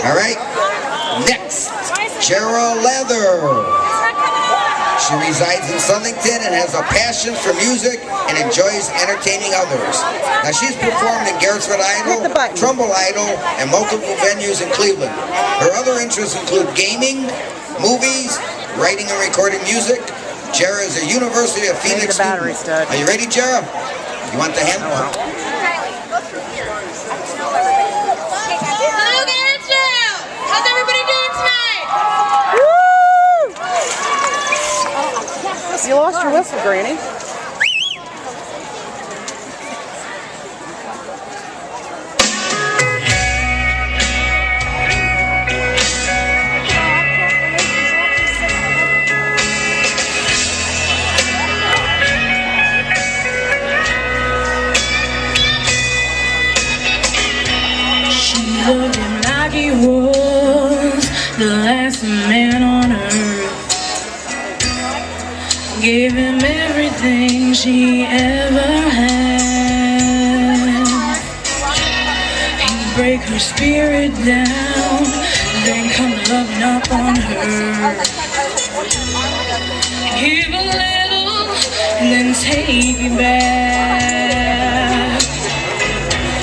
All right, next, Jarah Lather. She resides in Southington and has a passion for music and enjoys entertaining others. Now, she's performed in Garrettsville Idol, Trumbull Idol, and multiple venues in Cleveland. Her other interests include gaming, movies, writing and recording music. Jarah is a University of Phoenix student. Are you ready, Jarah? You want the hand? Hello, Garrettsville! How's everybody doing tonight? You lost your whistle, Granny. She loved him like he was the last man on earth. Gave him everything she ever had. He'd break her spirit down, then come loving up on her. Give a little, and then take it back.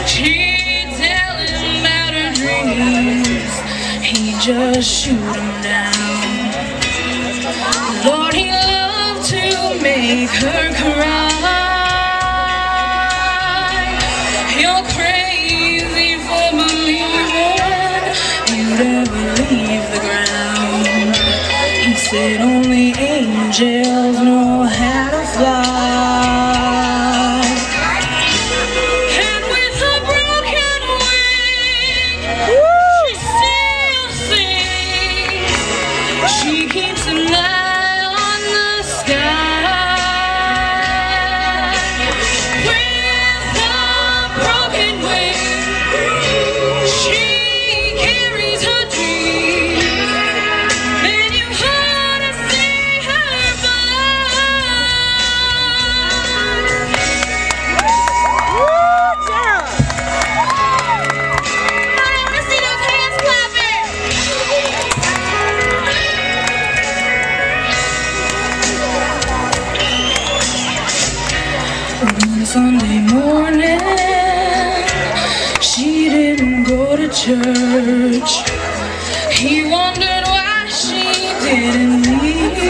She'd tell him about her dreams, he'd just shoot them down. Lord, he loved to make her cry. You're crazy for believing you'd ever leave the ground. He said only angels know how to fly. And with a broken wing, she still sings. She keeps an eye on the sky. With a broken wing, she carries her dreams. Then you ought to see her fly. I want to see those hands clapping! One Sunday morning, she didn't go to church. He wondered why she didn't leave.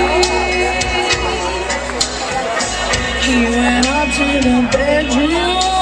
He went up to the bedroom